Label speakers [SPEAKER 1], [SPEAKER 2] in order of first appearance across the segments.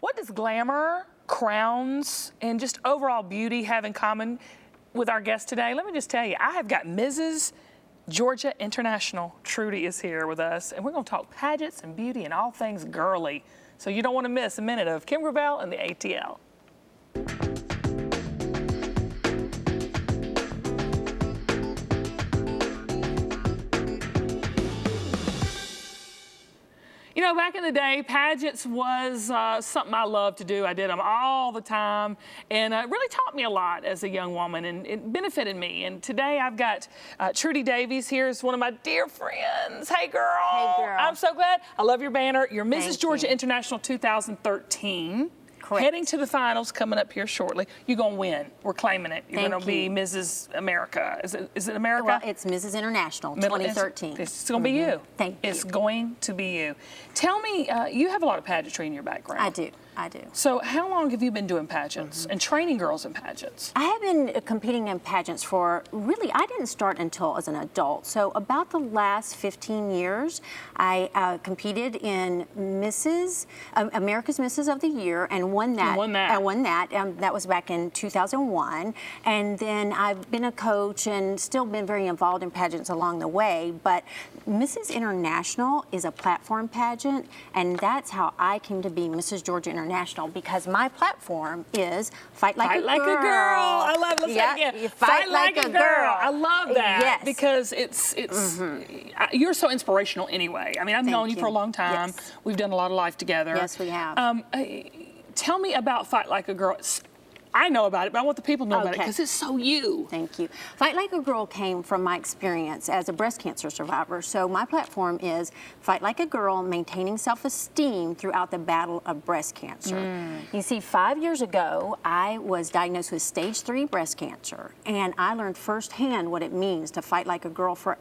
[SPEAKER 1] What does glamour, crowns, and just overall beauty have in common with our guest today? Let me just tell you, I have got Mrs. Georgia International. Trudy is here with us, and we're going to talk pageants and beauty and all things girly. So you don't want to miss a minute of Kim Gravel and the ATL. You know, back in the day, pageants was something I loved to do. I did them all the time, and it really taught me a lot as a young woman, and it benefited me. And today I've got Trudy Davies here is one of my dear friends. Hey, girl.
[SPEAKER 2] Hey, girl.
[SPEAKER 1] I'm so glad. I love your banner. You're Mrs.
[SPEAKER 2] Thank
[SPEAKER 1] Georgia
[SPEAKER 2] you.
[SPEAKER 1] International 2013.
[SPEAKER 2] Correct.
[SPEAKER 1] Heading to the finals coming up here shortly. You're going to win. We're claiming it. You're going to be
[SPEAKER 2] you.
[SPEAKER 1] Mrs. America. Is it America?
[SPEAKER 2] Well, it's Mrs. International 2013.
[SPEAKER 1] It's going to be you.
[SPEAKER 2] Thank you.
[SPEAKER 1] It's going to be you. Tell me, you have a lot of pageantry in your background.
[SPEAKER 2] I do. I do.
[SPEAKER 1] So how long have you been doing pageants and training girls in pageants?
[SPEAKER 2] I have been competing in pageants for, really, I didn't start until as an adult. So about the last 15 years, I competed in America's Misses of the Year and won that.
[SPEAKER 1] You won that.
[SPEAKER 2] I won that. That was back in 2001. And then I've been a coach and still been very involved in pageants along the way. But Mrs. International is a platform pageant, and that's how I came to be Mrs. Georgia International, because my platform is fight like a girl.
[SPEAKER 1] Fight like a girl. I love it. Let's say it again.
[SPEAKER 2] Fight like a girl.
[SPEAKER 1] I love that.
[SPEAKER 2] Yes.
[SPEAKER 1] Because you're so inspirational anyway. I mean, I've known you for a long time.
[SPEAKER 2] Yes.
[SPEAKER 1] We've done a lot of life together.
[SPEAKER 2] Yes, we have.
[SPEAKER 1] Tell me about Fight Like a Girl. I know about it, but I want the people to know about it
[SPEAKER 2] Okay.
[SPEAKER 1] because it's so you.
[SPEAKER 2] Thank you. Fight Like a Girl came from my experience as a breast cancer survivor. So my platform is Fight Like a Girl, maintaining self-esteem throughout the battle of breast cancer. You see, 5 years ago, I was diagnosed with stage 3 breast cancer, and I learned firsthand what it means to fight like a girl for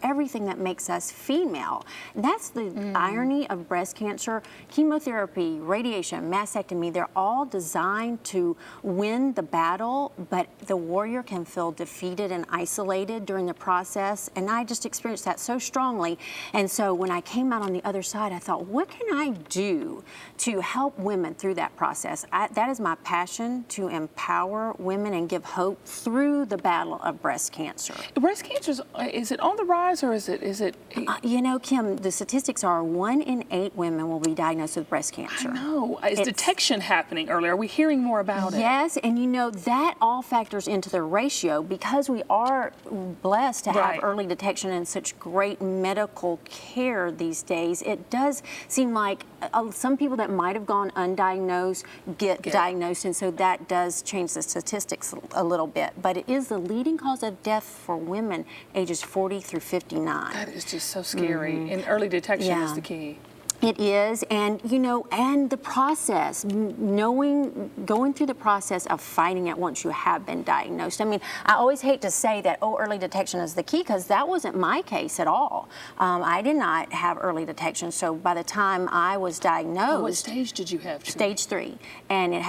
[SPEAKER 2] everything that makes us female. And that's the irony of breast cancer. Chemotherapy, radiation, mastectomy, they're all designed to win the battle, but the warrior can feel defeated and isolated during the process, and I just experienced that so strongly. And so when I came out on the other side, I thought, what can I do to help women through that process? That is my passion, to empower women and give hope through the battle of breast cancer.
[SPEAKER 1] Breast cancer, is it on the rise, or is it?
[SPEAKER 2] You know, Kim, the statistics are 1 in 8 women will be diagnosed with breast cancer.
[SPEAKER 1] I know. Is detection happening earlier? Are we hearing more about it?
[SPEAKER 2] Yes, and you know, that all factors into the ratio because we are blessed to have early detection and such great medical care these days. It does seem like some people that might have gone undiagnosed get diagnosed, and so that does change the statistics a little bit. But it is the leading cause of death for women ages 40 through 59.
[SPEAKER 1] That is just so scary, and early detection is the key.
[SPEAKER 2] It is, and you know, and the process, going through the process of fighting it once you have been diagnosed. I mean, I always hate to say that, oh, early detection is the key, because that wasn't my case at all. I did not have early detection, so by the time I was diagnosed...
[SPEAKER 1] What stage did you have?
[SPEAKER 2] Stage 3, and it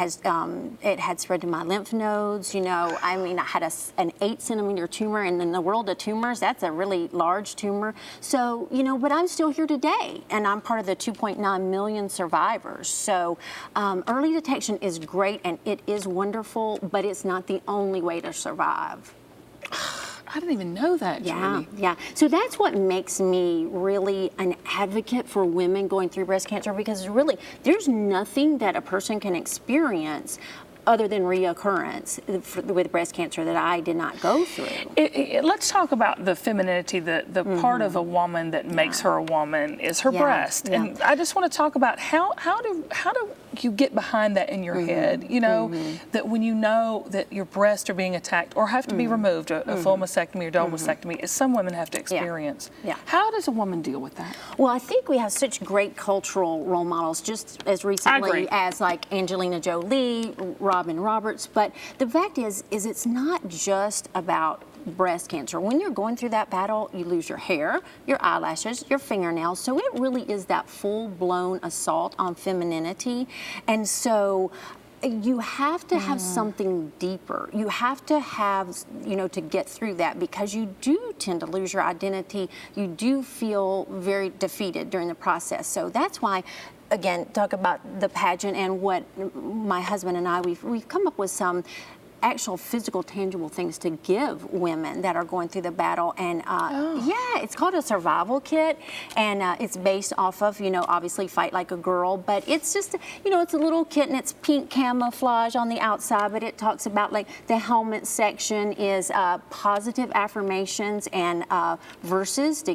[SPEAKER 2] had spread to my lymph nodes, you know. I mean, I had an 8-centimeter tumor, and in the world of tumors, that's a really large tumor. So, you know, but I'm still here today, and I'm part of the 2.9 million survivors. So early detection is great and it is wonderful, but it's not the only way to survive.
[SPEAKER 1] I didn't even know that, Julie.
[SPEAKER 2] Yeah. So that's what makes me really an advocate for women going through breast cancer, because really there's nothing that a person can experience other than reoccurrence with breast cancer that I did not go through.
[SPEAKER 1] Let's talk about the femininity, the part of a woman that makes her a woman is her breast. And I just want to talk about how do you get behind that in your head, you know, that when you know that your breasts are being attacked or have to be removed, a full mastectomy or double mastectomy, as some women have to experience. How does a woman deal with that?
[SPEAKER 2] Well, I think we have such great cultural role models, just as recently as like Angelina Jolie, Robin Roberts, but the fact is it's not just about breast cancer. When you're going through that battle, you lose your hair, your eyelashes, your fingernails. So it really is that full-blown assault on femininity. And so You have to have something deeper. You have to have, to get through that, because you do tend to lose your identity. You do feel very defeated during the process. So that's why, again, talk about the pageant and what my husband and I, we've come up with some actual physical, tangible things to give women that are going through the battle. And yeah, it's called a survival kit, and it's based off of, obviously Fight Like a Girl, but it's just, it's a little kit, and it's pink camouflage on the outside, but it talks about, like, the helmet section is positive affirmations and verses to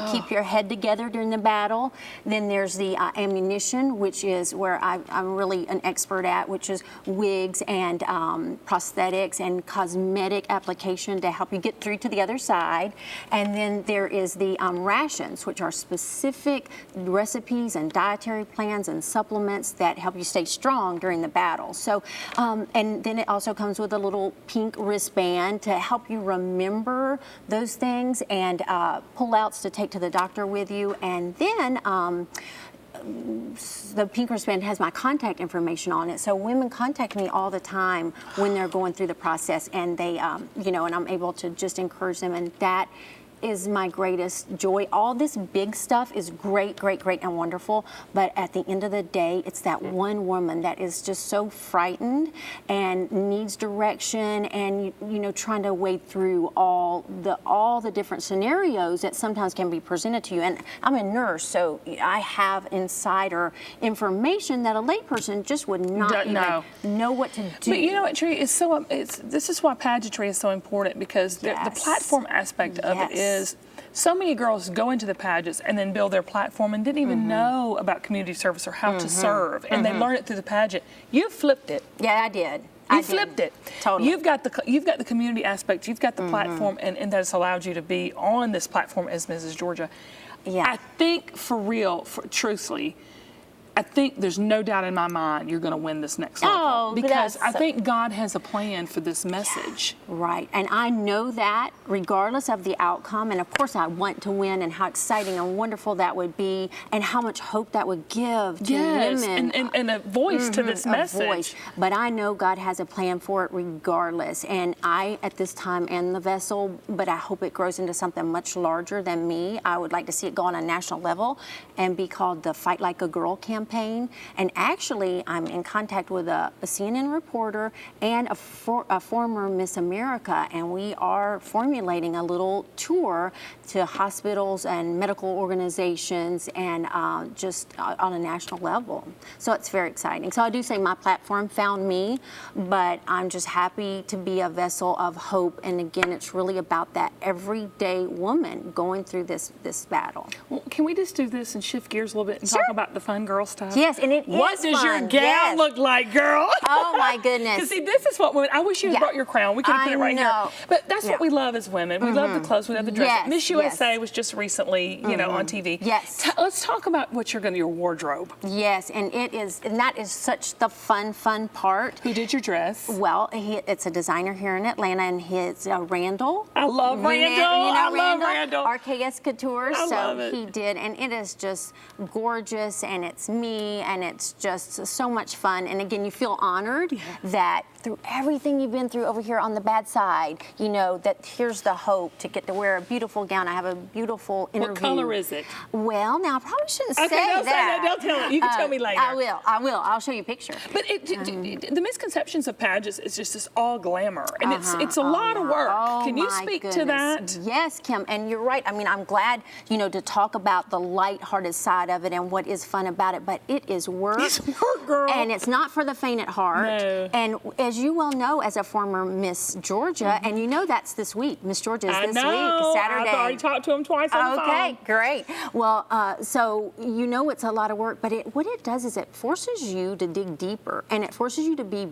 [SPEAKER 2] keep your head together during the battle. Then there's the ammunition, which is where I'm really an expert at, which is wigs and prosthetics and cosmetic application to help you get through to the other side. And then there is the rations, which are specific recipes and dietary plans and supplements that help you stay strong during the battle. So, and then it also comes with a little pink wristband to help you remember those things, and pull-outs to take to the doctor with you. And then the pink wristband has my contact information on it, so women contact me all the time when they're going through the process, and they, and I'm able to just encourage them, and that is my greatest joy. All this big stuff is great, great, great, and wonderful, but at the end of the day, it's that one woman that is just so frightened and needs direction, and trying to wade through all the different scenarios that sometimes can be presented to you. And I'm a nurse, so I have insider information that a layperson just would not even know what to do.
[SPEAKER 1] But you know what, Trudy, this is why pageantry is so important, because the platform aspect of it is, so many girls go into the pageants and then build their platform and didn't even know about community service or how to serve, and they learn it through the pageant. You flipped it.
[SPEAKER 2] Yeah, I did.
[SPEAKER 1] You flipped it.
[SPEAKER 2] Totally.
[SPEAKER 1] You've got the community aspect. You've got the platform, and that's allowed you to be on this platform as Mrs. Georgia.
[SPEAKER 2] Yeah.
[SPEAKER 1] I think, for real, truthfully, I think there's no doubt in my mind you're going to win this next level, because I think God has a plan for this message.
[SPEAKER 2] Right, and I know that regardless of the outcome, and of course I want to win, and how exciting and wonderful that would be, and how much hope that would give to women.
[SPEAKER 1] And a voice to this message.
[SPEAKER 2] A voice. But I know God has a plan for it regardless, and I at this time am the vessel, but I hope it grows into something much larger than me. I would like to see it go on a national level and be called the Fight Like a Girl campaign. And actually, I'm in contact with a CNN reporter and a former Miss America, and we are formulating a little tour to hospitals and medical organizations, and just on a national level. So it's very exciting. So I do say my platform found me, but I'm just happy to be a vessel of hope. And again, it's really about that everyday woman going through this battle.
[SPEAKER 1] Well, can we just do this and shift gears a little bit and talk about the fun girl stuff?
[SPEAKER 2] Yes, and it is
[SPEAKER 1] What does your gown look like, girl?
[SPEAKER 2] Oh my goodness!
[SPEAKER 1] Because see, this is what women. I wish you had brought your crown. We could have put it right here. But that's what we love as women. We love the clothes. We love the dress. Miss USA was just recently, on TV.
[SPEAKER 2] Yes.
[SPEAKER 1] Let's talk about what your wardrobe.
[SPEAKER 2] Yes, and that is such the fun part.
[SPEAKER 1] Who did your dress?
[SPEAKER 2] Well, it's a designer here in Atlanta, and it's Randall.
[SPEAKER 1] I love Randall. I love Randall.
[SPEAKER 2] RKS Couture.
[SPEAKER 1] I love it.
[SPEAKER 2] He did, and it is just gorgeous, and it's me, and it's just so much fun. And again, you feel honored that through everything you've been through over here on the bad side, that here's the hope to get to wear a beautiful gown. I have a beautiful interview.
[SPEAKER 1] What color is it?
[SPEAKER 2] Well, now I probably shouldn't say
[SPEAKER 1] don't
[SPEAKER 2] that.
[SPEAKER 1] Say that. Don't tell it. You can tell me later.
[SPEAKER 2] I will. I'll show you a picture.
[SPEAKER 1] But the misconceptions of pageants is just this all glamour, and it's a lot of work. Can you speak to that?
[SPEAKER 2] Yes, Kim, and you're right. I mean, I'm glad, to talk about the lighthearted side of it and what is fun about it, but it is work.
[SPEAKER 1] It's work, girl.
[SPEAKER 2] And it's not for the faint at heart.
[SPEAKER 1] No.
[SPEAKER 2] And as you well know, as a former Miss Georgia, and that's this week. Miss Georgia is this week, Saturday.
[SPEAKER 1] I've already talked to him twice on the phone.
[SPEAKER 2] Okay, great. Well, so it's a lot of work, but what it does is it forces you to dig deeper, and it forces you to be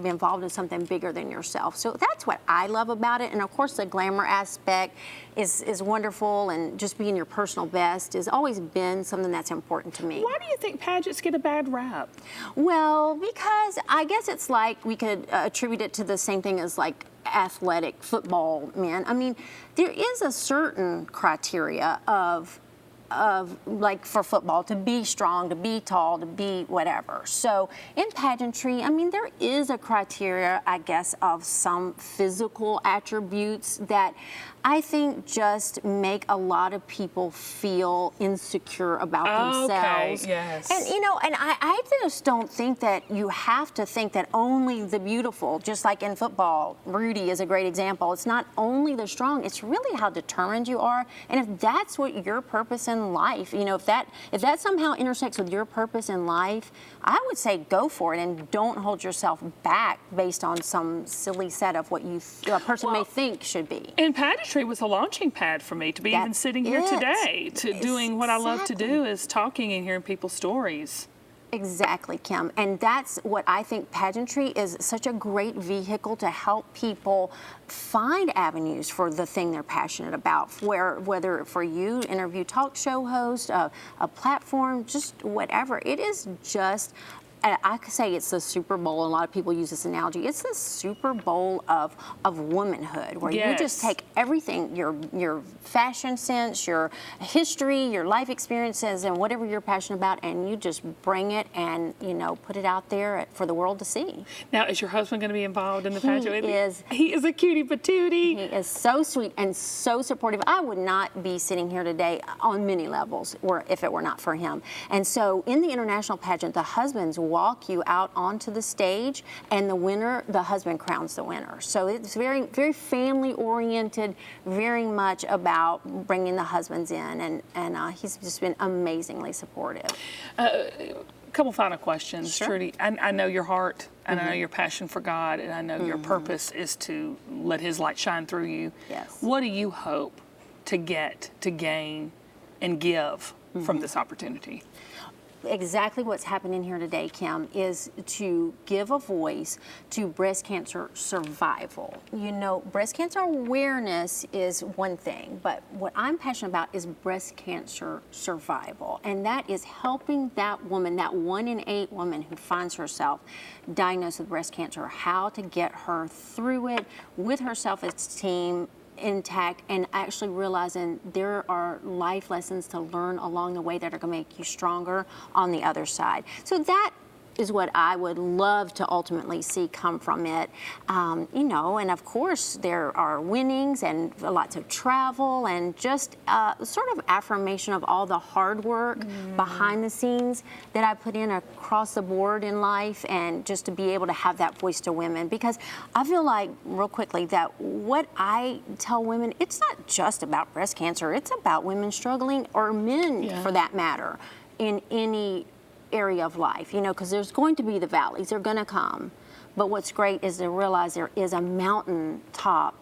[SPEAKER 2] involved in something bigger than yourself. So that's what I love about it. And of course, the glamour aspect is wonderful, and just being your personal best has always been something that's important to me.
[SPEAKER 1] Why do you think pageants get a bad rap?
[SPEAKER 2] Well, because I guess it's like we could attribute it to the same thing as like athletic football men. I mean, there is a certain criteria of like for football, to be strong, to be tall, to be whatever. So in pageantry, I mean, there is a criteria, I guess, of some physical attributes that I think just make a lot of people feel insecure about themselves.
[SPEAKER 1] Okay, yes.
[SPEAKER 2] And you know, and I just don't think that you have to think that only the beautiful, just like in football, Rudy is a great example. It's not only the strong, it's really how determined you are. And if that's what your purpose in life, you know, if that somehow intersects with your purpose in life, I would say go for it and don't hold yourself back based on some silly set of what a person may think should be.
[SPEAKER 1] And pageantry was a launching pad for me to be even sitting here today, to doing what I love to do, is talking and hearing people's stories.
[SPEAKER 2] Exactly, Kim. And that's what I think pageantry is, such a great vehicle to help people find avenues for the thing they're passionate about, whether for you, interview talk show host, a platform, just whatever. It is just, I could say it's the Super Bowl, and a lot of people use this analogy. It's the Super Bowl of womanhood, where you just take everything, your fashion sense, your history, your life experiences, and whatever you're passionate about, and you just bring it and, you know, put it out there for the world to see.
[SPEAKER 1] Now, is your husband going to be involved in the pageant?
[SPEAKER 2] He
[SPEAKER 1] is a cutie patootie.
[SPEAKER 2] He is so sweet and so supportive. I would not be sitting here today on many levels if it were not for him. And so in the international pageant, the husbands walk you out onto the stage, and the husband crowns the winner. So it's very, very family oriented, very much about bringing the husbands in, and he's just been amazingly supportive.
[SPEAKER 1] A couple final questions,
[SPEAKER 2] Sure.
[SPEAKER 1] Trudy. I know your heart, and I know your passion for God, and I know your purpose is to let His light shine through you.
[SPEAKER 2] Yes.
[SPEAKER 1] What do you hope to gain, and give from this opportunity?
[SPEAKER 2] Exactly what's happening here today, Kim, is to give a voice to breast cancer survival. You know, breast cancer awareness is one thing, but what I'm passionate about is breast cancer survival. And that is helping that woman, that 1 in 8 woman who finds herself diagnosed with breast cancer, how to get her through it with her self-esteem intact, and actually realizing there are life lessons to learn along the way that are going to make you stronger on the other side. So that is what I would love to ultimately see come from it. You know, and of course there are winnings and lots of travel and just sort of affirmation of all the hard work behind the scenes that I put in across the board in life, and just to be able to have that voice to women. Because I feel like, real quickly, that what I tell women, it's not just about breast cancer, it's about women struggling, or men for that matter, in any area of life, you know, because there's going to be the valleys, they're going to come. But what's great is to realize there is a mountain top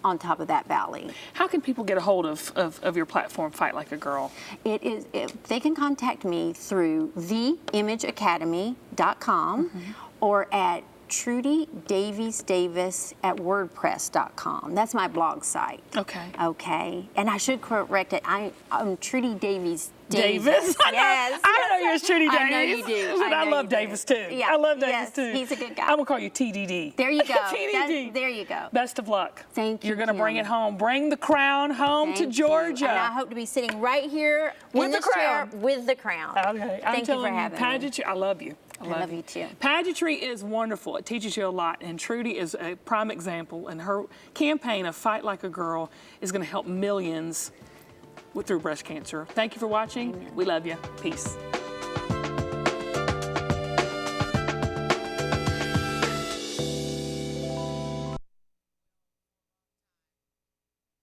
[SPEAKER 2] on top of that valley.
[SPEAKER 1] How can people get a hold of your platform, Fight Like a Girl?
[SPEAKER 2] They can contact me through theimageacademy.com or at Trudy Davies at WordPress.com. That's my blog site.
[SPEAKER 1] Okay.
[SPEAKER 2] Okay. And I should correct it. I'm Trudy Davies.
[SPEAKER 1] Davis?
[SPEAKER 2] Yes.
[SPEAKER 1] I know you're Trudy Davies.
[SPEAKER 2] I know you do.
[SPEAKER 1] But I love Davis too.
[SPEAKER 2] Yeah.
[SPEAKER 1] I love Davis too.
[SPEAKER 2] He's a good guy.
[SPEAKER 1] I'm going to call you TDD.
[SPEAKER 2] There you go.
[SPEAKER 1] TDD.
[SPEAKER 2] There you go.
[SPEAKER 1] Best of luck.
[SPEAKER 2] Thank you.
[SPEAKER 1] You're going to bring
[SPEAKER 2] Kim.
[SPEAKER 1] it home. Bring the crown home to Georgia.
[SPEAKER 2] And I hope to be sitting right here
[SPEAKER 1] With
[SPEAKER 2] in
[SPEAKER 1] the
[SPEAKER 2] this chair
[SPEAKER 1] crown.
[SPEAKER 2] with the crown.
[SPEAKER 1] Okay.
[SPEAKER 2] Thank you for having me.
[SPEAKER 1] Pageantry, I love you.
[SPEAKER 2] I love you too.
[SPEAKER 1] Pageantry is wonderful. It teaches you a lot, and Trudy is a prime example, and her campaign of Fight Like a Girl is going to help millions through breast cancer. Thank you for watching.
[SPEAKER 2] Amen.
[SPEAKER 1] We love you. Peace.